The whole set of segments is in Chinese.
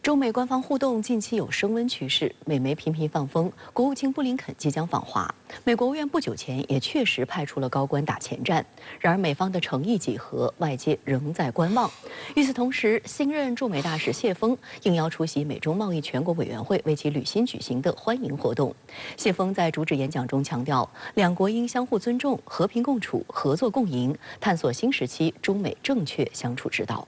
中美官方互动近期有升温趋势，美媒频频放风，国务卿布林肯即将访华。美国务院不久前也确实派出了高官打前站，然而美方的诚意几何，外界仍在观望。与此同时，新任驻美大使谢峰应邀出席美中贸易全国委员会为其履新举行的欢迎活动。谢峰在主旨演讲中强调，两国应相互尊重、和平共处、合作共赢，探索新时期中美正确相处之道。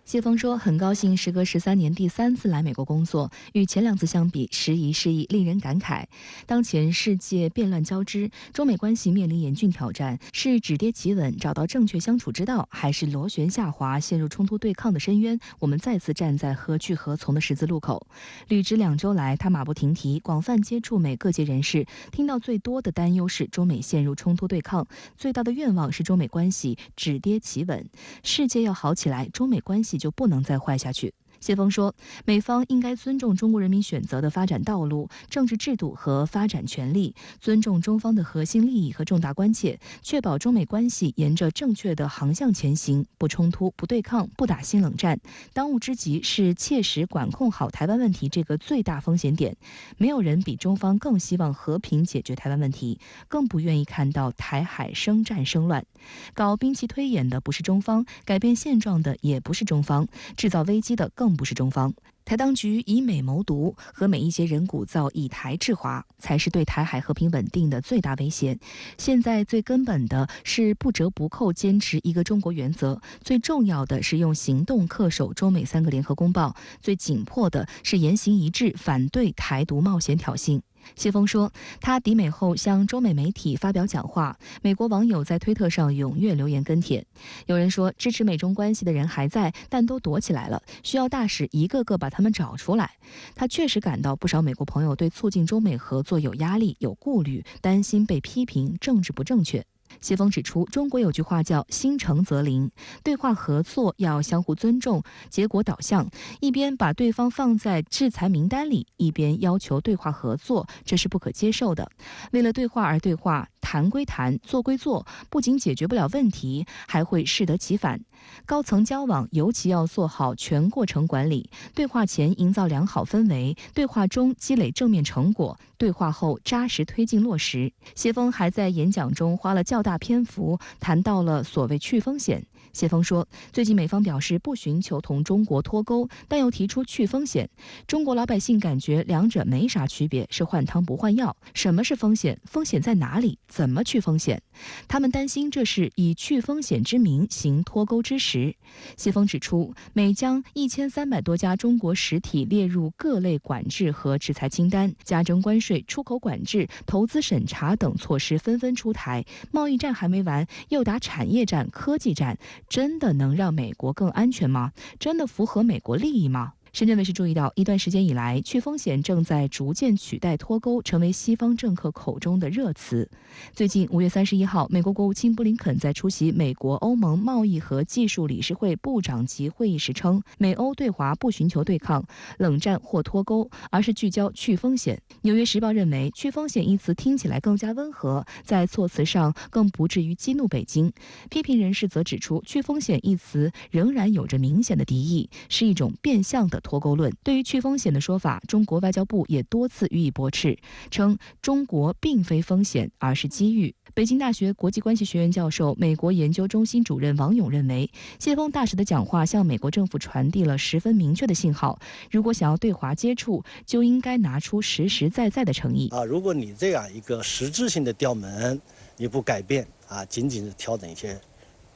谢峰说：“很高兴时隔13年第3次来美国工作，与前2次相比，时移世易，令人感慨。当前世界变乱交织，中美关系面临严峻挑战，是止跌企稳，找到正确相处之道，还是螺旋下滑，陷入冲突对抗的深渊？我们再次站在何去何从的十字路口。”履职2周来，他马不停蹄，广泛接触美各界人士，听到最多的担忧是中美陷入冲突对抗，最大的愿望是中美关系止跌企稳。世界要好起来，中美关系就不能再坏下去。谢峰说，美方应该尊重中国人民选择的发展道路、政治制度和发展权利，尊重中方的核心利益和重大关切，确保中美关系沿着正确的航向前行，不冲突、不对抗、不打新冷战。当务之急是切实管控好台湾问题这个最大风险点。没有人比中方更希望和平解决台湾问题，更不愿意看到台海生战生乱。搞兵棋推演的不是中方，改变现状的也不是中方，制造危机的更不是中方。台当局以美谋独，和美一些人鼓噪以台制华，才是对台海和平稳定的最大威胁。现在最根本的是不折不扣坚持一个中国原则，最重要的是用行动恪守中美3个联合公报，最紧迫的是言行一致，反对台独冒险挑衅。谢峰说，他抵美后向中美媒体发表讲话，美国网友在推特上踊跃留言跟帖。有人说，支持美中关系的人还在，但都躲起来了，需要大使一个个把他们找出来。他确实感到不少美国朋友对促进中美合作有压力、有顾虑，担心被批评政治不正确。谢峰指出，中国有句话叫心诚则灵，对话合作要相互尊重，结果导向，一边把对方放在制裁名单里，一边要求对话合作，这是不可接受的。为了对话而对话，谈归谈，做归做，不仅解决不了问题，还会适得其反。高层交往尤其要做好全过程管理，对话前营造良好氛围，对话中积累正面成果，对话后扎实推进落实。谢峰还在演讲中花了较大篇幅谈到了所谓去风险。谢峰说，最近美方表示不寻求同中国脱钩，但又提出去风险。中国老百姓感觉两者没啥区别，是换汤不换药。什么是风险？风险在哪里？怎么去风险？他们担心这是以去风险之名行脱钩之实。谢峰指出，美将1300多家中国实体列入各类管制和制裁清单，加征关税、出口管制、投资审查等措施纷纷出台，贸易战还没完，又打产业战、科技战，真的能让美国更安全吗？真的符合美国利益吗？深圳卫视注意到，一段时间以来，去风险正在逐渐取代脱钩，成为西方政客口中的热词。最近5月31号，美国国务卿布林肯在出席美国欧盟贸易和技术理事会部长级会议时称，美欧对华不寻求对抗、冷战或脱钩，而是聚焦去风险。纽约时报认为，去风险一词听起来更加温和，在措辞上更不至于激怒北京。批评人士则指出，去风险一词仍然有着明显的敌意，是一种变相的脱钩论。对于去风险的说法，中国外交部也多次予以驳斥，称中国并非风险，而是机遇。北京大学国际关系学院教授、美国研究中心主任王勇认为，谢峰大使的讲话向美国政府传递了十分明确的信号，如果想要对华接触，就应该拿出实实在在的诚意。如果你这样一个实质性的调门，你不改变仅仅是调整一些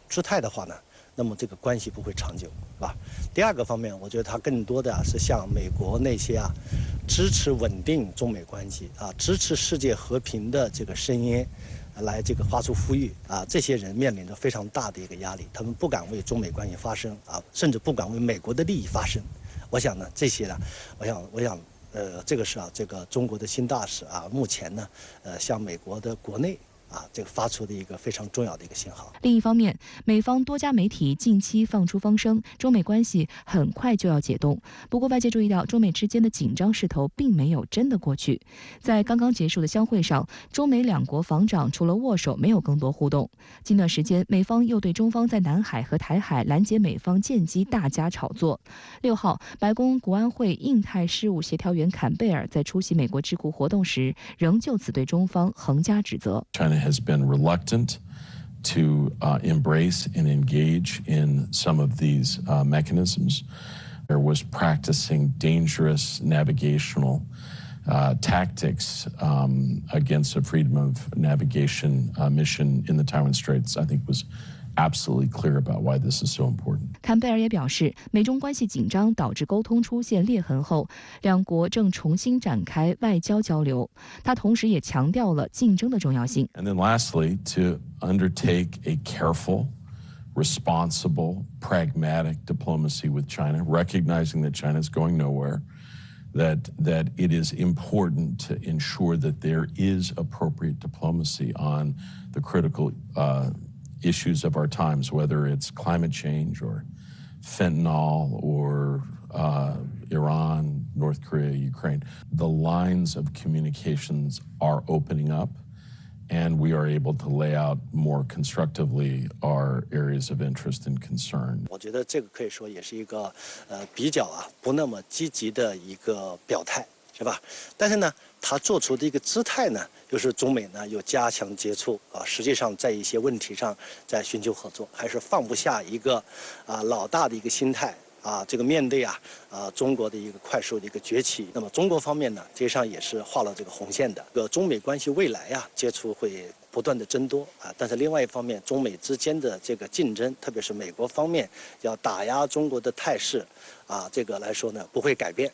姿态的话呢，那么这个关系不会长久，是吧？第二个方面，我觉得它更多的是向美国那些支持稳定中美关系支持世界和平的这个声音来这个发出呼吁这些人面临着非常大的一个压力，他们不敢为中美关系发声甚至不敢为美国的利益发声。我想呢，这些呢，我想这个是这个中国的新大使目前呢向美国的国内这个发出的一个非常重要的一个信号。另一方面，美方多家媒体近期放出风声，中美关系很快就要解冻。不过，外界注意到，中美之间的紧张势头并没有真的过去。在刚刚结束的相会上，中美两国防长除了握手，没有更多互动。近段时间，美方又对中方在南海和台海拦截美方舰机大加炒作。6号，白宫国安会印太事务协调员坎贝尔在出席美国智库活动时，仍就此对中方横加指责。China has been reluctant to embrace and engage in some of these mechanisms. There was practicing dangerous navigational tactics against a freedom of navigation mission in the Taiwan Straits, I think was absolutely clear about why this is so important. 坎贝尔也表示，美中关系紧张导致沟通出现裂痕后，两国正重新展开外交交流。他同时也强调了竞争的重要性。And then lastly, to undertake a careful, responsible, pragmatic diplomacy with China, recognizing that China is going nowhere, that it is important to ensure that there is appropriate diplomacy on the critical issues of our times, whether it's climate change or fentanyl or Iran, North Korea, Ukraine. The lines of communications are opening up, and we are able to lay out more constructively our areas of interest and concern. 我觉得这个可以说也是一个比较不那么积极的一个表态，是吧？但是呢，他做出的一个姿态呢，就是中美呢有加强接触实际上在一些问题上在寻求合作，还是放不下一个老大的一个心态。这个面对中国的一个快速的一个崛起，那么中国方面呢，实际上也是画了这个红线的。中美关系未来接触会不断的增多但是另外一方面，中美之间的这个竞争，特别是美国方面要打压中国的态势这个来说呢，不会改变。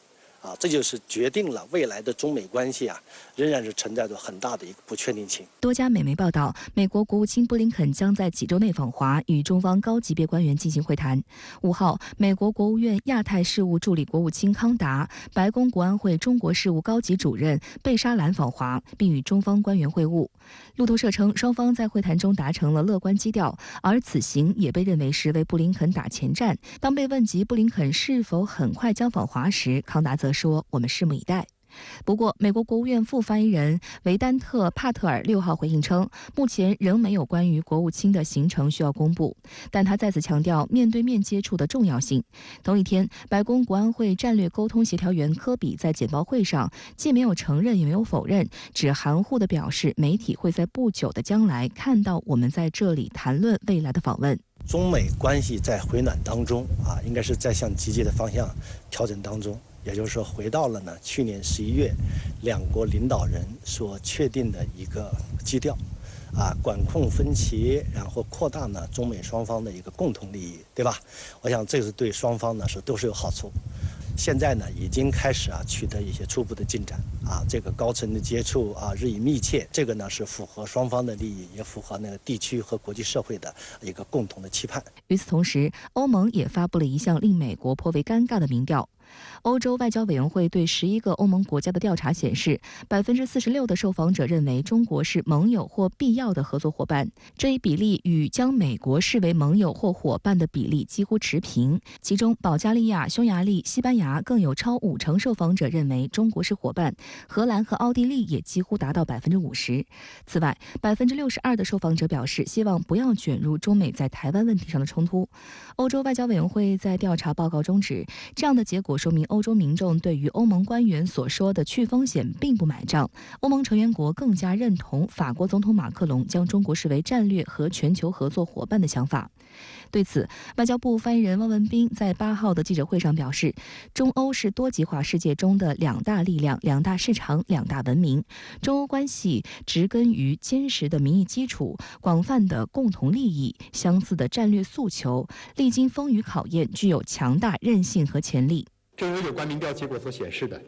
这就是决定了未来的中美关系仍然是存在着很大的一个不确定性。多家美媒报道，美国国务卿布林肯将在几周内访华，与中方高级别官员进行会谈。5号，美国国务院亚太事务助理国务卿康达、白宫国安会中国事务高级主任贝沙兰访华，并与中方官员会晤。路透社称，双方在会谈中达成了乐观基调，而此行也被认为是为布林肯打前站。当被问及布林肯是否很快将访华时，康达则说：“我们拭目以待。”不过，美国国务院副发言人维丹特·帕特尔6号回应称，目前仍没有关于国务卿的行程需要公布，但他再次强调面对面接触的重要性。同一天，白宫国安会战略沟通协调员科比在简报会上既没有承认也没有否认，只含糊地表示媒体会在不久的将来看到我们在这里谈论未来的访问。中美关系在回暖当中应该是在向积极的方向调整当中。也就是说，回到了呢去年11月两国领导人所确定的一个基调，管控分歧，然后扩大呢中美双方的一个共同利益，对吧？我想这是对双方呢都是有好处。现在呢已经开始取得一些初步的进展这个高层的接触日益密切，这个呢是符合双方的利益，也符合那个地区和国际社会的一个共同的期盼。与此同时，欧盟也发布了一项令美国颇为尴尬的民调。欧洲外交委员会对11个欧盟国家的调查显示，46%的受访者认为中国是盟友或必要的合作伙伴，这一比例与将美国视为盟友或伙伴的比例几乎持平。其中，保加利亚、匈牙利、西班牙更有超50%受访者认为中国是伙伴，荷兰和奥地利也几乎达到50%。此外，62%的受访者表示希望不要卷入中美在台湾问题上的冲突。欧洲外交委员会在调查报告中指，这样的结果说明欧洲民众对于欧盟官员所说的去风险并不买账，欧盟成员国更加认同法国总统马克龙将中国视为战略和全球合作伙伴的想法。对此，外交部发言人汪文斌在8号的记者会上表示，中欧是多极化世界中的两大力量、两大市场、两大文明。中欧关系植根于坚实的民意基础、广泛的共同利益、相似的战略诉求，历经风雨考验，具有强大韧性和潜力。正如有关民调结果所显示的，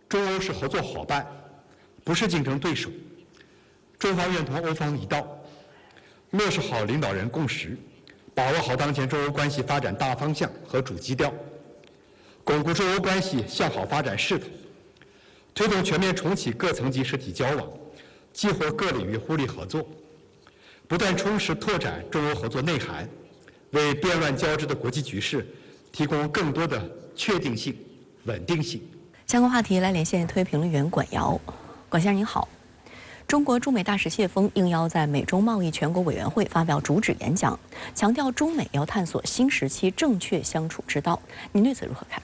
中欧是合作伙伴，不是竞争对手。中方愿同欧方一道，落实好领导人共识，把握好当前中欧关系发展大方向和主基调，巩固中欧关系向好发展势头，推动全面重启各层级实体交往，激活各领域互利合作，不断充实拓展中欧合作内涵，为变乱交织的国际局势提供更多的确定性、稳定性。相关话题来连线特约评论员管瑶。管先生您好。中国驻美大使谢锋应邀在美中贸易全国委员会发表主旨演讲，强调中美要探索新时期正确相处之道。您对此如何看？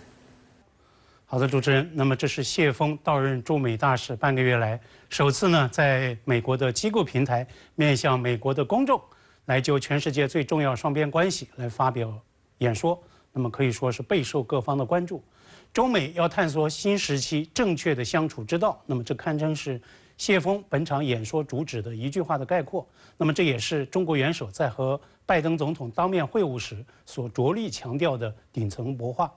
好的，主持人。那么这是谢锋到任驻美大使半个月来首次呢，在美国的机构平台面向美国的公众，来就全世界最重要双边关系来发表演说。那么可以说是备受各方的关注。中美要探索新时期正确的相处之道，那么这堪称是谢锋本场演说主旨的一句话的概括。那么这也是中国元首在和拜登总统当面会晤时所着力强调的顶层博话。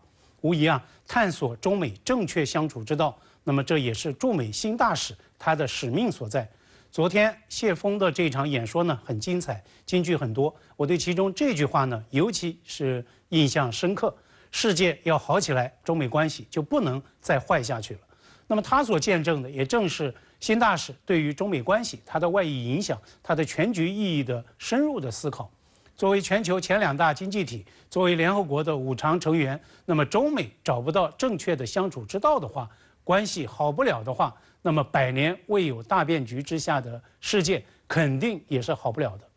无疑啊，探索中美正确相处之道，那么这也是驻美新大使他的使命所在。昨天谢锋的这场演说呢很精彩，金句很多，我对其中这句话呢尤其是印象深刻：世界要好起来，中美关系就不能再坏下去了。那么他所见证的也正是新大使对于中美关系它的外溢影响、它的全局意义的深入的思考。作为全球前2大经济体，作为联合国的5常成员，那么中美找不到正确的相处之道的话，关系好不了的话，那么100年未有大变局之下的世界肯定也是好不了的。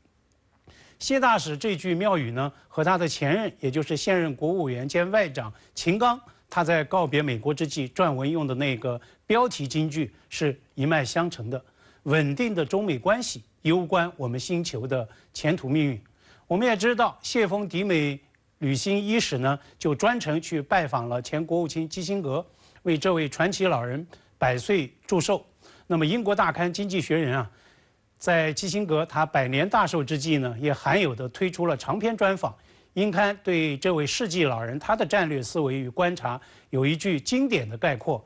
谢大使这句妙语呢，和他的前任，也就是现任国务委员兼外长秦刚，他在告别美国之际撰文用的那个标题金句是一脉相承的。稳定的中美关系攸关我们星球的前途命运。我们也知道，谢锋抵美履行伊始呢，就专程去拜访了前国务卿基辛格，为这位传奇老人100岁祝寿。那么英国大刊《经济学人》啊，在基辛格他100年大寿之际呢，也罕有地推出了长篇专访。英刊对这位世纪老人他的战略思维与观察有一句经典的概括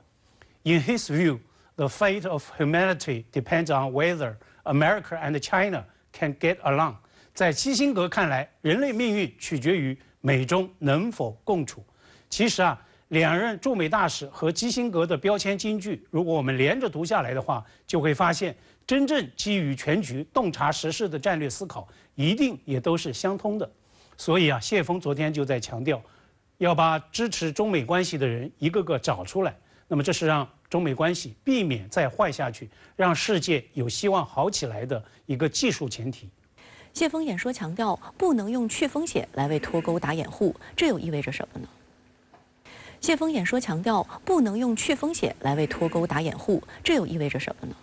：In his view, the fate of humanity depends on whether America and China can get along。在基辛格看来，人类命运取决于美中能否共处。其实啊，两任驻美大使和基辛格的标签金句，如果我们连着读下来的话，就会发现，真正基于全局、洞察时事的战略思考，一定也都是相通的。所以啊，谢锋昨天就在强调，要把支持中美关系的人一个个找出来。那么这是让中美关系避免再坏下去，让世界有希望好起来的一个技术前提。谢锋演说强调，不能用去风险来为脱钩打掩护，这又意味着什么呢？谢锋演说强调，不能用去风险来为脱钩打掩护，这又意味着什么呢？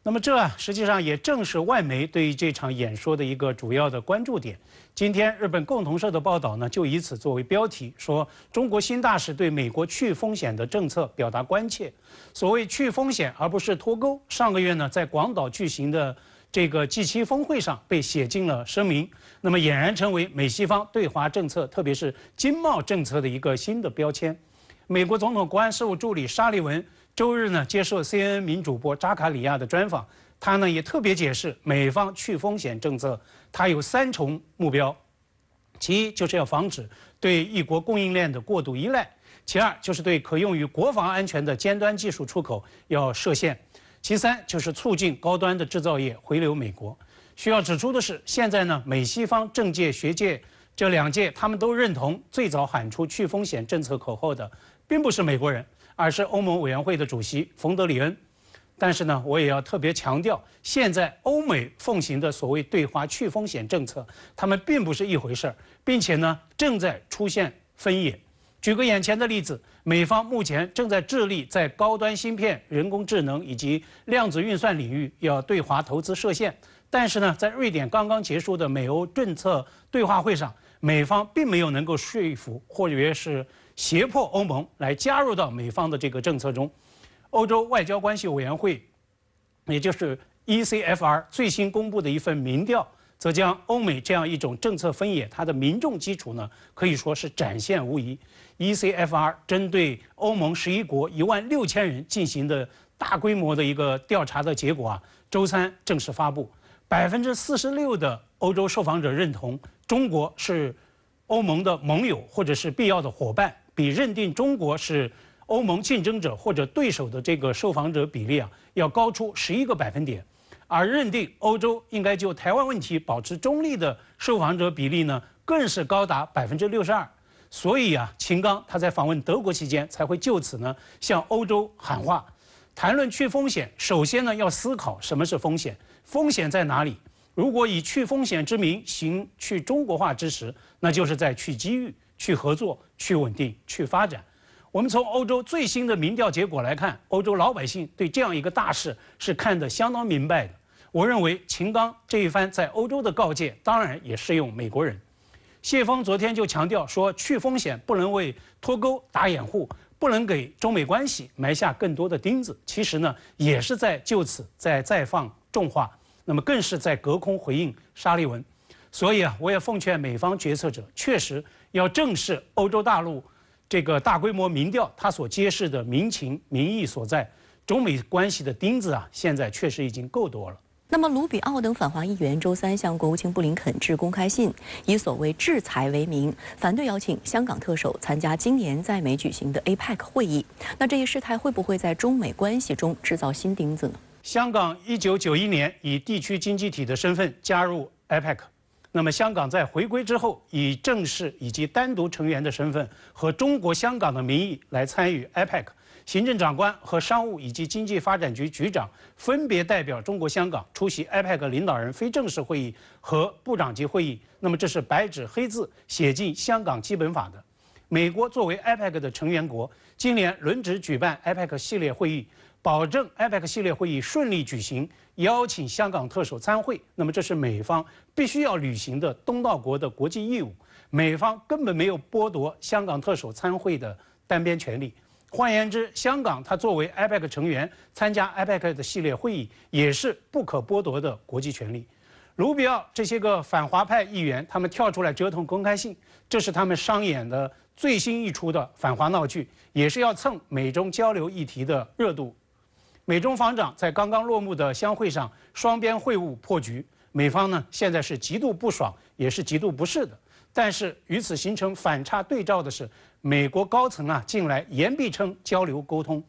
那么这实际上也正是外媒对于这场演说的一个主要的关注点。今天日本共同社的报道呢，就以此作为标题，说中国新大使对美国去风险的政策表达关切。所谓去风险而不是脱钩，上个月呢在广岛举行的这个G7峰会上被写进了声明，那么俨然成为美西方对华政策，特别是经贸政策的一个新的标签。美国总统国安事务助理沙利文周日呢接受 CNN 名主播扎卡里亚的专访，他呢也特别解释美方去风险政策，它有3重目标，其一就是要防止对异国供应链的过度依赖，其二就是对可用于国防安全的尖端技术出口要设限，其三就是促进高端的制造业回流美国。需要指出的是，现在呢美西方政界学界这2届他们都认同，最早喊出去风险政策口号的并不是美国人，而是欧盟委员会的主席冯德里恩。但是呢，我也要特别强调，现在欧美奉行的所谓对华去风险政策，他们并不是一回事儿，并且呢，正在出现分野。举个眼前的例子，美方目前正在致力在高端芯片、人工智能以及量子运算领域要对华投资设限，但是呢，在瑞典刚刚结束的美欧政策对话会上，美方并没有能够说服或者是胁迫欧盟来加入到美方的这个政策中。欧洲外交关系委员会，也就是 ECFR 最新公布的一份民调，则将欧美这样一种政策分野，它的民众基础呢，可以说是展现无遗。ECFR 针对欧盟11国16000人进行的大规模的一个调查的结果啊，周三正式发布。46%的欧洲受访者认同中国是欧盟的盟友或者是必要的伙伴，比认定中国是欧盟竞争者或者对手的这个受访者比例啊，要高出11个百分点，而认定欧洲应该就台湾问题保持中立的受访者比例呢，更是高达62%。所以啊，秦刚他在访问德国期间才会就此呢向欧洲喊话，谈论去风险，首先呢要思考什么是风险，风险在哪里？如果以去风险之名行去中国化之实，那就是在去机遇、去合作、去稳定、去发展。我们从欧洲最新的民调结果来看，欧洲老百姓对这样一个大事是看得相当明白的。我认为秦刚这一番在欧洲的告诫，当然也适用美国人。谢峰昨天就强调说，去风险不能为脱钩打掩护，不能给中美关系埋下更多的钉子。其实呢，也是在就此再放重话，那么更是在隔空回应沙利文。所以啊，我也奉劝美方决策者，确实要正视欧洲大陆这个大规模民调它所揭示的民情民意所在。中美关系的钉子啊，现在确实已经够多了。那么，卢比奥等反华议员周三向国务卿布林肯致公开信，以所谓制裁为名，反对邀请香港特首参加今年在美举行的 APEC 会议。那这一事态会不会在中美关系中制造新钉子呢？香港1991年以地区经济体的身份加入 APEC， 那么香港在回归之后，以正式以及单独成员的身份和中国香港的名义来参与 APEC。行政长官和商务以及经济发展局局长分别代表中国香港出席 APEC 领导人非正式会议和部长级会议。那么这是白纸黑字写进香港基本法的。美国作为 APEC 的成员国，今年轮值举办 APEC 系列会议，保证 APEC 系列会议顺利举行，邀请香港特首参会。那么这是美方必须要履行的东道国的国际义务。美方根本没有剥夺香港特首参会的单边权利。换言之，香港它作为 APEC 成员参加 APEC 的系列会议，也是不可剥夺的国际权利。卢比奥这些个反华派议员，他们跳出来折腾公开信，这是他们上演的最新一出的反华闹剧，也是要蹭美中交流议题的热度。美中防长在刚刚落幕的相会上双边会晤破局，美方呢现在是极度不爽，也是极度不适的。但是与此形成反差对照的是，美国高层啊近来言必称交流沟通，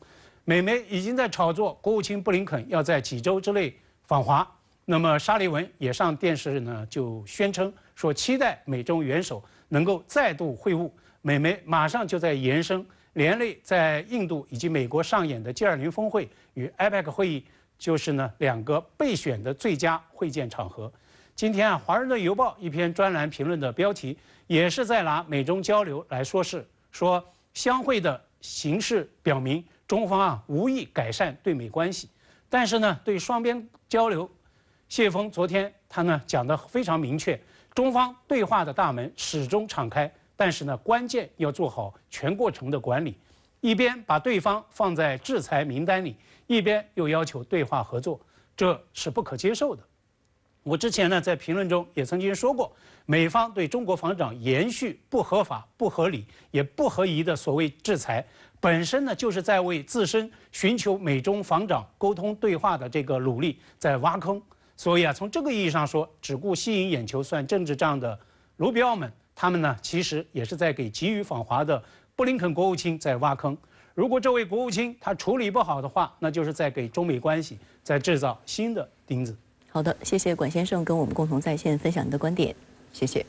美媒已经在炒作国务卿布林肯要在几周之内访华。那么沙利文也上电视呢，就宣称说期待美中元首能够再度会晤。美媒马上就在延伸，连累在印度以及美国上演的 G20 峰会与 APEC 会议，就是呢两个备选的最佳会见场合。今天啊，《华盛顿邮报》一篇专栏评论的标题也是在拿美中交流来说事，说相会的形势表明中方啊无意改善对美关系，但是呢对双边交流，谢峰昨天他呢讲得非常明确，中方对话的大门始终敞开，但是呢关键要做好全过程的管理，一边把对方放在制裁名单里，一边又要求对话合作，这是不可接受的。我之前呢在评论中也曾经说过，美方对中国防长延续不合法、不合理也不合宜的所谓制裁，本身呢就是在为自身寻求美中防长沟通对话的这个努力在挖坑。所以啊，从这个意义上说，只顾吸引眼球算政治账的卢比奥们，他们呢其实也是在给急于访华的布林肯国务卿在挖坑。如果这位国务卿他处理不好的话，那就是在给中美关系在制造新的钉子。好的，谢谢管先生跟我们共同在线分享您的观点，谢谢。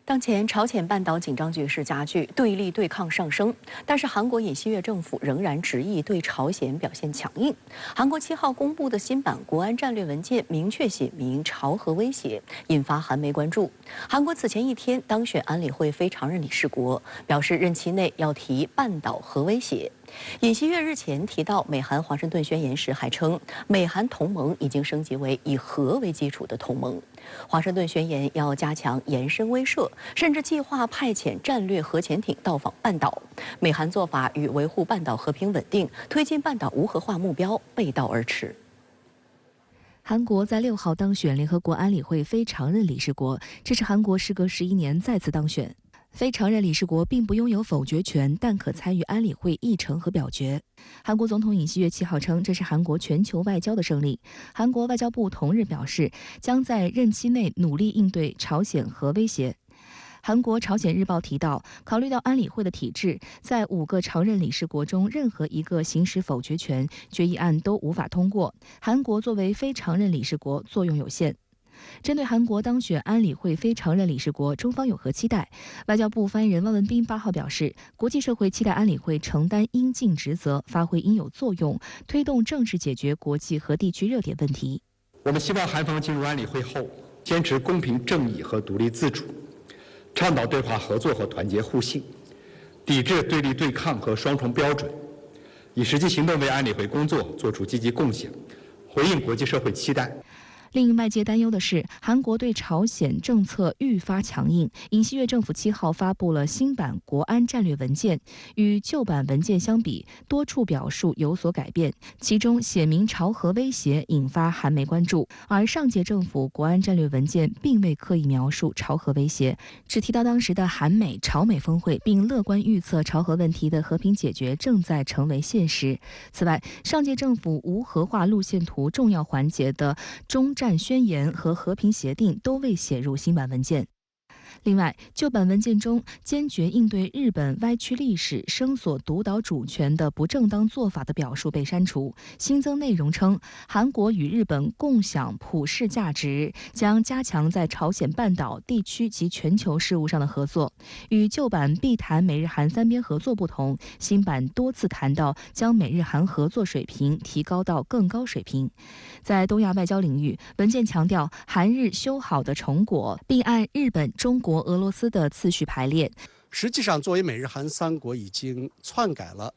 当前朝鲜半岛紧张局势加剧，对立对抗上升，但是韩国尹锡悦政府仍然执意对朝鲜表现强硬。韩国7号公布的新版国安战略文件明确写明朝核威胁，引发韩媒关注。韩国此前一天当选安理会非常任理事国，表示任期内要提半岛核威胁。尹锡悦日前提到美韩华盛顿宣言时，还称美韩同盟已经升级为以核为基础的同盟。华盛顿宣言要加强延伸威慑，甚至计划派遣战略核潜艇到访半岛。美韩做法与维护半岛和平稳定、推进半岛无核化目标背道而驰。韩国在6号当选联合国安理会非常任理事国，这是韩国时隔11年再次当选。非常任理事国并不拥有否决权，但可参与安理会议程和表决。韩国总统尹锡悦7号称，这是韩国全球外交的胜利。韩国外交部同日表示，将在任期内努力应对朝鲜核威胁。韩国《朝鲜日报》提到，考虑到安理会的体制，在5个常任理事国中任何一个行使否决权，决议案都无法通过。韩国作为非常任理事国，作用有限。针对韩国当选安理会非常任理事国，中方有何期待？外交部发言人汪文斌8号表示，国际社会期待安理会承担应尽职责，发挥应有作用，推动政治解决国际和地区热点问题。我们希望韩方进入安理会后，坚持公平正义和独立自主，倡导对话合作和团结互信，抵制对立对抗和双重标准，以实际行动为安理会工作做出积极贡献，回应国际社会期待。令外界担忧的是，韩国对朝鲜政策愈发强硬。尹锡悦政府7号发布了新版国安战略文件，与旧版文件相比，多处表述有所改变，其中写明朝核威胁引发韩媒关注，而上届政府国安战略文件并未刻意描述朝核威胁，只提到当时的韩美、朝美峰会，并乐观预测朝核问题的和平解决正在成为现实。此外，上届政府无核化路线图重要环节的中战宣言和和平协定都未写入新版文件。另外，旧版文件中坚决应对日本歪曲历史、声索独岛主权的不正当做法的表述被删除，新增内容称，韩国与日本共享普世价值，将加强在朝鲜半岛地区及全球事务上的合作。与旧版必谈美日韩3边合作不同，新版多次谈到将美日韩合作水平提高到更高水平。在东亚外交领域，文件强调韩日修好的成果，并按日本、中国、俄罗斯的次序排列。实际上，作为美日韩3国已经篡改了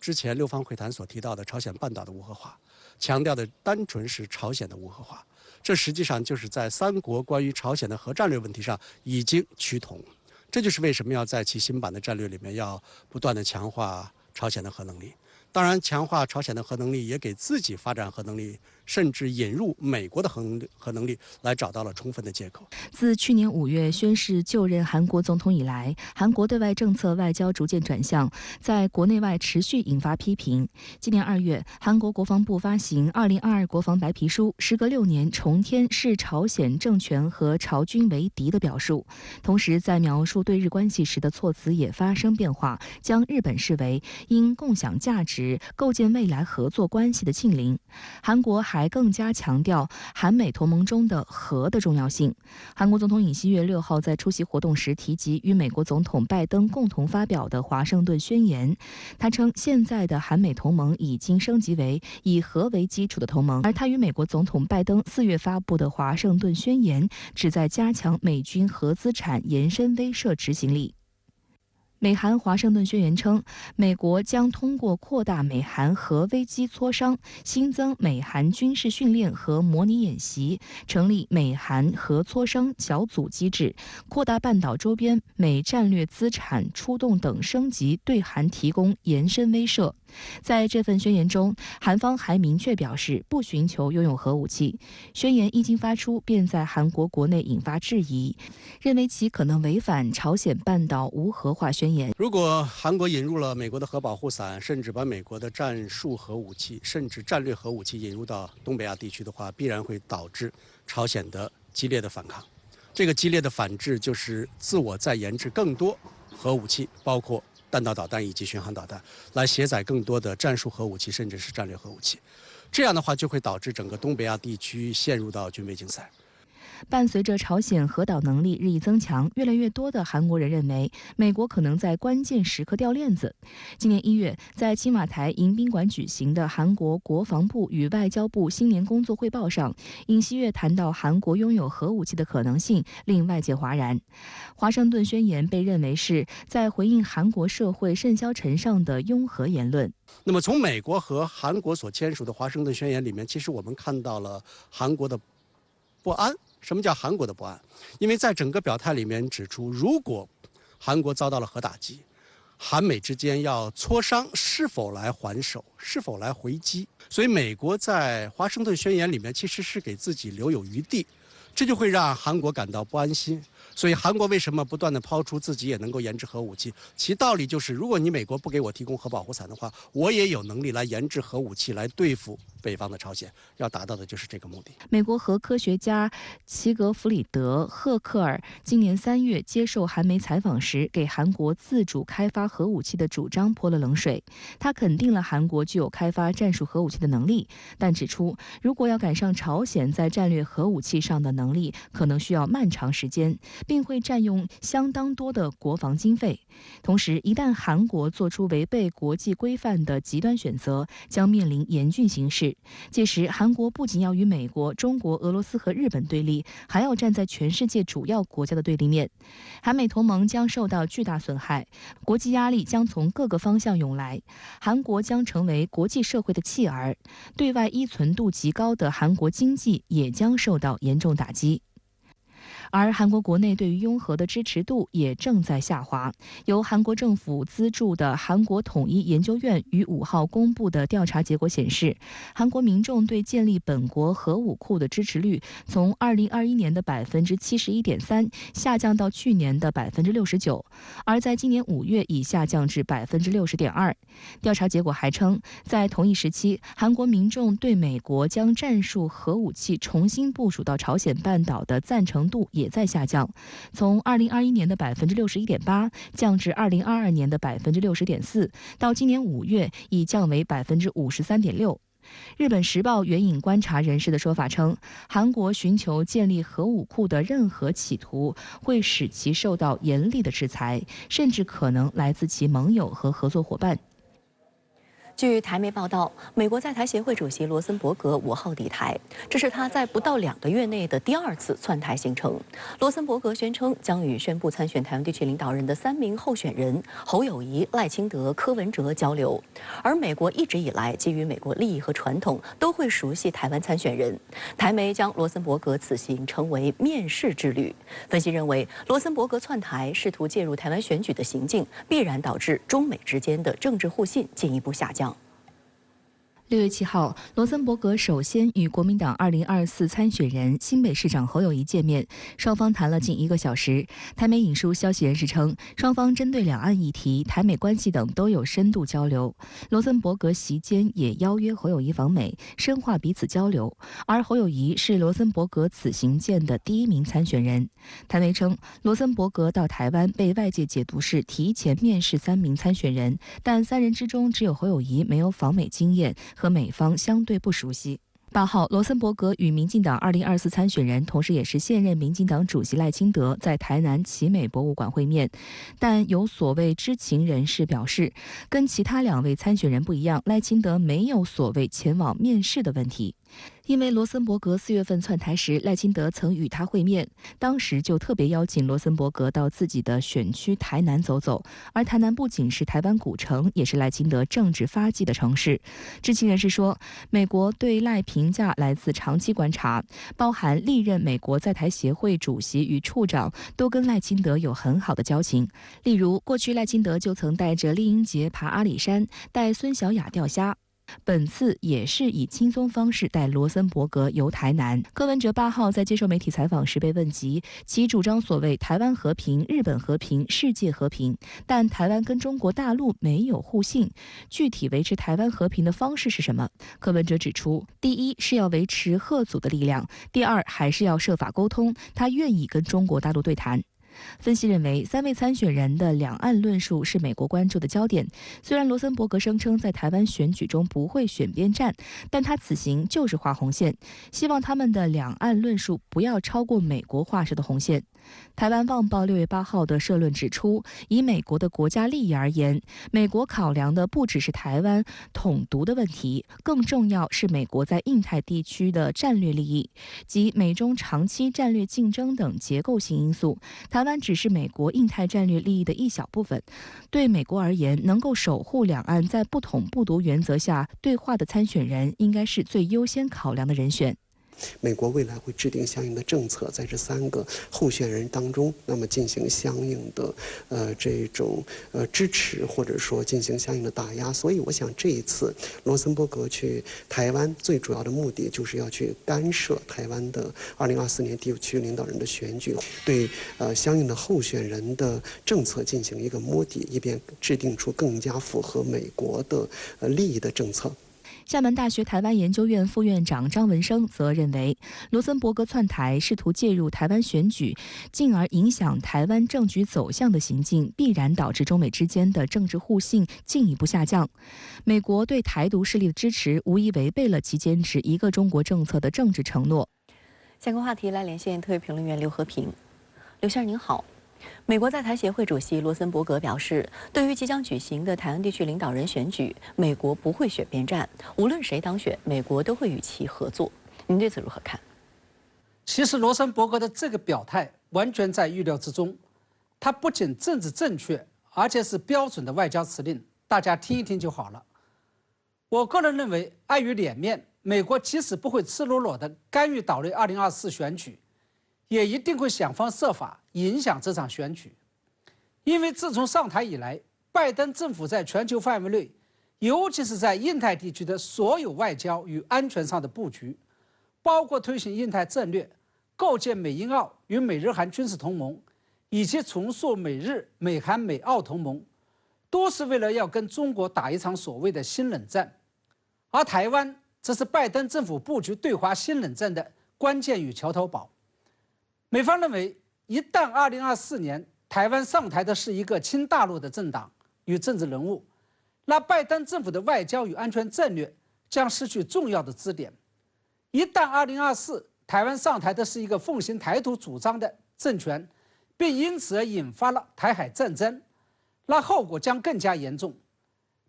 之前6方会谈所提到的朝鲜半岛的无核化，强调的单纯是朝鲜的无核化。这实际上就是在3国关于朝鲜的核战略问题上已经趋同。这就是为什么要在其新版的战略里面要不断的强化朝鲜的核能力。当然，强化朝鲜的核能力，也给自己发展核能力，甚至引入美国的核能力来找到了充分的借口。自去年5月宣誓就任韩国总统以来，韩国对外政策外交逐渐转向，在国内外持续引发批评。今年2月，韩国国防部发行2022国防白皮书，时隔6年重添视朝鲜政权和朝军为敌的表述，同时在描述对日关系时的措辞也发生变化，将日本视为因共享价值构建未来合作关系的近邻。韩国还更加强调韩美同盟中的核的重要性。韩国总统尹锡悦6号在出席活动时提及与美国总统拜登共同发表的华盛顿宣言，他称现在的韩美同盟已经升级为以核为基础的同盟，而他与美国总统拜登4月发布的华盛顿宣言旨在加强美军核资产延伸威慑执行力。美韩华盛顿宣言称，美国将通过扩大美韩核危机磋商，新增美韩军事训练和模拟演习，成立美韩核磋商小组机制，扩大半岛周边美战略资产出动等升级，对韩提供延伸威慑。在这份宣言中，韩方还明确表示不寻求拥有核武器。宣言一经发出，便在韩国国内引发质疑，认为其可能违反朝鲜半岛无核化宣言。如果韩国引入了美国的核保护伞，甚至把美国的战术核武器甚至战略核武器引入到东北亚地区的话，必然会导致朝鲜的激烈的反抗。这个激烈的反制就是自我再研制更多核武器，包括弹道导弹以及巡航导弹，来携载更多的战术核武器甚至是战略核武器。这样的话就会导致整个东北亚地区陷入到军备竞赛。伴随着朝鲜核导能力日益增强，越来越多的韩国人认为美国可能在关键时刻掉链子。今年1月，在青瓦台迎宾馆举行的韩国国防部与外交部新年工作汇报上，尹锡悦谈到韩国拥有核武器的可能性，令外界哗然。华盛顿宣言被认为是在回应韩国社会甚嚣尘上的拥核言论。那么从美国和韩国所签署的华盛顿宣言里面，其实我们看到了韩国的不安。什么叫韩国的不安？因为在整个表态里面指出，如果韩国遭到了核打击，韩美之间要磋商是否来还手，是否来回击。所以美国在华盛顿宣言里面其实是给自己留有余地，这就会让韩国感到不安心。所以韩国为什么不断地抛出自己也能够研制核武器？其道理就是，如果你美国不给我提供核保护伞的话，我也有能力来研制核武器来对付北方的朝鲜。要达到的就是这个目的。美国核科学家齐格弗里德·赫克尔今年3月接受韩媒采访时，给韩国自主开发核武器的主张泼了冷水。他肯定了韩国具有开发战术核武器的能力，但指出，如果要赶上朝鲜在战略核武器上的能力，可能需要漫长时间，并会占用相当多的国防经费。同时，一旦韩国做出违背国际规范的极端选择，将面临严峻形势。届时，韩国不仅要与美国、中国、俄罗斯和日本对立，还要站在全世界主要国家的对立面。韩美同盟将受到巨大损害，国际压力将从各个方向涌来，韩国将成为国际社会的弃儿，对外依存度极高的韩国经济也将受到严重打击。而韩国国内对于拥核的支持度也正在下滑。由韩国政府资助的韩国统一研究院于5号公布的调查结果显示，韩国民众对建立本国核武库的支持率从2021年的71.3%下降到去年的69%，而在今年5月已下降至60.2%。调查结果还称，在同一时期，韩国民众对美国将战术核武器重新部署到朝鲜半岛的赞成度也在下降，从2021年的61.8%降至2022年的60.4%，到今年5月已降为53.6%。日本时报援引观察人士的说法称，韩国寻求建立核武库的任何企图会使其受到严厉的制裁，甚至可能来自其盟友和合作伙伴。据台媒报道，美国在台协会主席罗森伯格5号抵台，这是他在不到2个月内的第2次窜台行程。罗森伯格宣称将与宣布参选台湾地区领导人的3名候选人侯友宜、赖清德、柯文哲交流。而美国一直以来基于美国利益和传统，都会熟悉台湾参选人。台媒将罗森伯格此行称为面试之旅。分析认为，罗森伯格窜台试图介入台湾选举的行径，必然导致中美之间的政治互信进一步下降。6月7号，罗森伯格首先与国民党2024参选人新北市长侯友宜见面，双方谈了近1个小时。台媒引述消息人士称，双方针对两岸议题、台美关系等都有深度交流。罗森伯格席间也邀约侯友宜访美，深化彼此交流。而侯友宜是罗森伯格此行见的第1名参选人。台媒称，罗森伯格到台湾被外界解读是提前面试3名参选人，但3人之中只有侯友宜没有访美经验，和美方相对不熟悉。8号，罗森伯格与民进党2024参选人，同时也是现任民进党主席赖清德在台南奇美博物馆会面，但有所谓知情人士表示，跟其他2位参选人不一样，赖清德没有所谓前往面试的问题。因为罗森伯格4月份窜台时，赖清德曾与他会面，当时就特别邀请罗森伯格到自己的选区台南走走。而台南不仅是台湾古城，也是赖清德政治发迹的城市。知情人士说，美国对赖评价来自长期观察，包含历任美国在台协会主席与处长都跟赖清德有很好的交情。例如，过去赖清德就曾带着酈英杰爬阿里山，带孙小雅钓虾。本次也是以轻松方式带罗森伯格游台南。柯文哲8号在接受媒体采访时被问及，其主张所谓台湾和平、日本和平、世界和平，但台湾跟中国大陆没有互信，具体维持台湾和平的方式是什么？柯文哲指出，第一是要维持贺组的力量，第二还是要设法沟通，他愿意跟中国大陆对谈。分析认为，3位参选人的两岸论述是美国关注的焦点。虽然罗森伯格声称在台湾选举中不会选边站，但他此行就是画红线，希望他们的两岸论述不要超过美国画设的红线。台湾旺报6月8号的社论指出，以美国的国家利益而言，美国考量的不只是台湾统独的问题，更重要是美国在印太地区的战略利益，即美中长期战略竞争等结构性因素。台湾只是美国印太战略利益的一小部分。对美国而言，能够守护两岸在不统不独原则下对话的参选人，应该是最优先考量的人选。美国未来会制定相应的政策，在这3个候选人当中，那么进行相应的这种支持，或者说进行相应的打压。所以我想这一次罗森伯格去台湾最主要的目的就是要去干涉台湾的2024年地区领导人的选举，对相应的候选人的政策进行一个摸底，以便制定出更加符合美国的利益的政策。厦门大学台湾研究院副院长张文生则认为，罗森伯格窜台试图介入台湾选举，进而影响台湾政局走向的行径，必然导致中美之间的政治互信进一步下降。美国对台独势力的支持，无疑违背了其坚持一个中国政策的政治承诺。下个话题来连线特约评论员刘和平。刘先生您好。美国在台协会主席罗森伯格表示，对于即将举行的台湾地区领导人选举，美国不会选边站，无论谁当选，美国都会与其合作。您对此如何看？其实罗森伯格的这个表态完全在预料之中，他不仅政治正确，而且是标准的外交辞令，大家听一听就好了。我个人认为，碍于脸面，美国即使不会赤裸裸地干预岛内2024选举，也一定会想方设法影响这场选举，因为自从上台以来，拜登政府在全球范围内，尤其是在印太地区的所有外交与安全上的布局，包括推行印太战略、构建美英澳与美日韩军事同盟，以及重塑美日、美韩、美澳同盟，都是为了要跟中国打一场所谓的新冷战。而台湾则是拜登政府布局对华新冷战的关键与桥头堡。美方认为，一旦2024年台湾上台的是一个亲大陆的政党与政治人物，那拜登政府的外交与安全战略将失去重要的支点。一旦2024台湾上台的是一个奉行台独主张的政权，并因此而引发了台海战争，那后果将更加严重。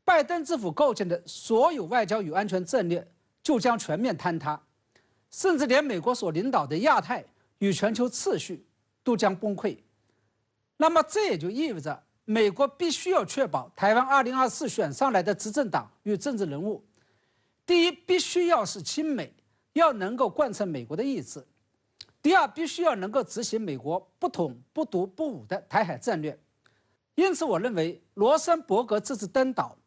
拜登政府构建的所有外交与安全战略就将全面坍塌，甚至连美国所领导的亚太与全球秩序都将崩溃。那么这也就意味着，美国必须要确保台湾2024选上来的执政党与政治人物，第一，必须要是亲美，要能够贯彻美国的意志；第二，必须要能够执行美国不统、不独、不武的台海战略。因此，我认为罗森伯格这次登岛，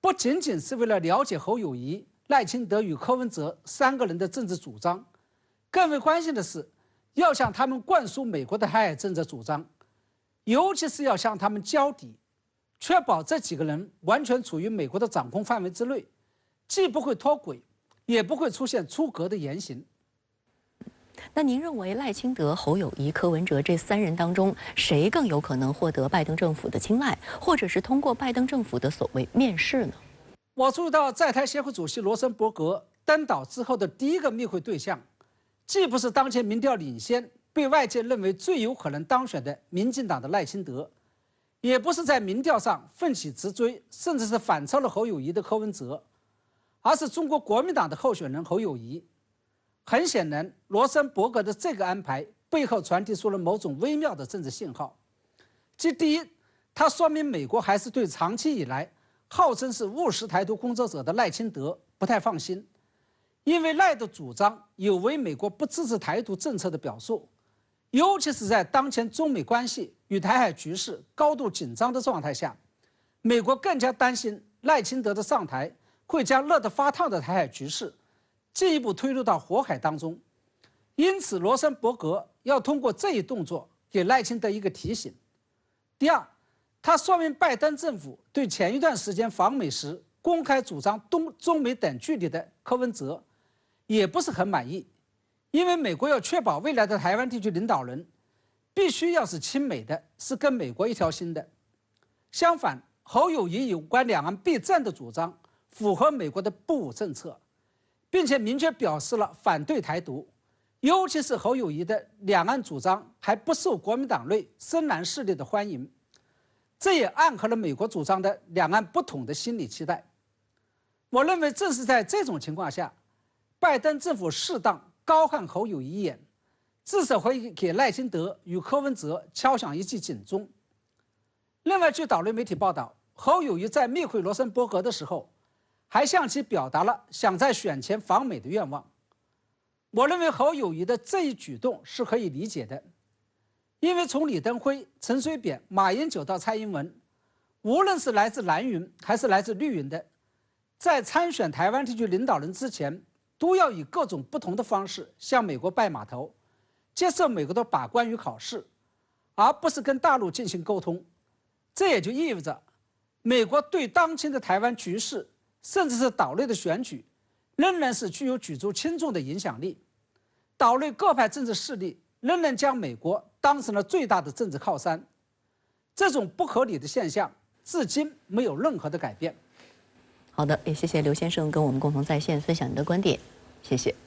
不仅仅是为了了解侯友宜、赖清德与柯文哲3个人的政治主张，更为关键的是，要向他们灌输美国的台海政策主张，尤其是要向他们交底，确保这几个人完全处于美国的掌控范围之内，既不会脱轨，也不会出现出格的言行。那您认为赖清德、侯友宜、柯文哲这3人当中，谁更有可能获得拜登政府的青睐，或者是通过拜登政府的所谓面试呢？我注意到在台协会主席罗森伯格登岛之后的第一个密会对象，既不是当前民调领先、被外界认为最有可能当选的民进党的赖清德，也不是在民调上奋起直追，甚至是反超了侯友宜的柯文哲，而是中国国民党的候选人侯友宜。很显然，罗森伯格的这个安排背后传递出了某种微妙的政治信号，即第一，它说明美国还是对长期以来号称是务实台独工作者的赖清德不太放心，因为赖的主张有违美国不支持台独政策的表述，尤其是在当前中美关系与台海局势高度紧张的状态下，美国更加担心赖清德的上台会将热得发烫的台海局势进一步推入到火海当中。因此，罗森伯格要通过这一动作给赖清德一个提醒。第二，它说明拜登政府对前一段时间访美时公开主张中美等距离的柯文哲也不是很满意，因为美国要确保未来的台湾地区领导人必须要是亲美的，是跟美国一条心的。相反，侯友宜有关两岸必战的主张符合美国的不武政策，并且明确表示了反对台独，尤其是侯友宜的两岸主张还不受国民党内深蓝势力的欢迎，这也暗合了美国主张的两岸不统的心理期待。我认为正是在这种情况下，拜登政府适当高看侯友宜一眼，至少会给赖清德与柯文哲敲响一记警钟。另外，据岛内媒体报道，侯友宜在密会罗森伯格的时候，还向其表达了想在选前访美的愿望。我认为侯友宜的这一举动是可以理解的，因为从李登辉、陈水扁、马英九到蔡英文，无论是来自蓝营还是来自绿营的，在参选台湾地区领导人之前，都要以各种不同的方式向美国拜码头，接受美国的把关与考试，而不是跟大陆进行沟通。这也就意味着，美国对当前的台湾局势，甚至是岛内的选举，仍然是具有举足轻重的影响力。岛内各派政治势力仍然将美国当成了最大的政治靠山，这种不合理的现象至今没有任何的改变。好的，也谢谢刘先生跟我们共同在线分享您的观点，谢谢。